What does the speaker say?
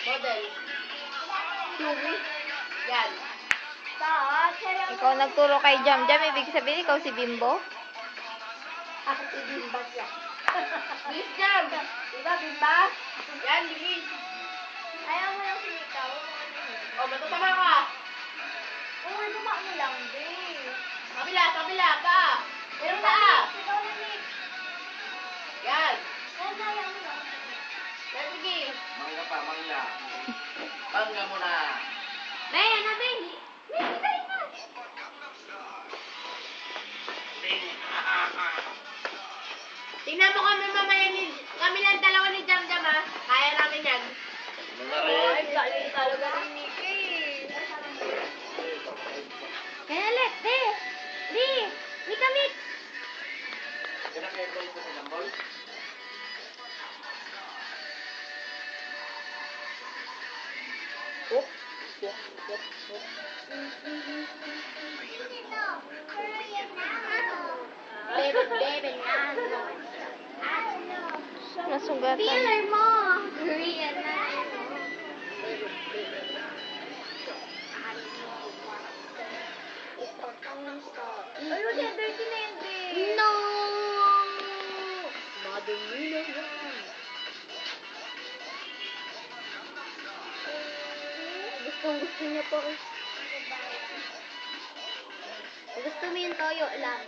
Model. Chewy. Yan. Ikaw nagturo kay Jam Jam, ibig sabihin ikaw si Bimbo? Ako si Bimba siya. Miss Jam. Diba, Bimba? Yan, bilis. Ayaw mo lang sinikaw. O, matatama ka. Oo, dumaan mo lang, babe. Kabila ka. Pero ka. Ikaw na, Nick. Yan. Ayaw mo lang. Yan, sige. Mangga pa, mangga. Mangga muna. Bay, ano, bay? Nick, bay na. Tingnan mo kami mamaya kami lang dalawa ni Jam Jam, ha? Kaya namin yan. Ay, galing talaga ni Nick, Kaya ulit, be. Be, may kamit. Kinakailan ko sa lambol? Bebe, Nasugatan. Filler mo. Korean na. Ayun, yan, dirty na yan, babe. No! Madumi na yan. Gusto niya po. Gusto mo yung toyo lang.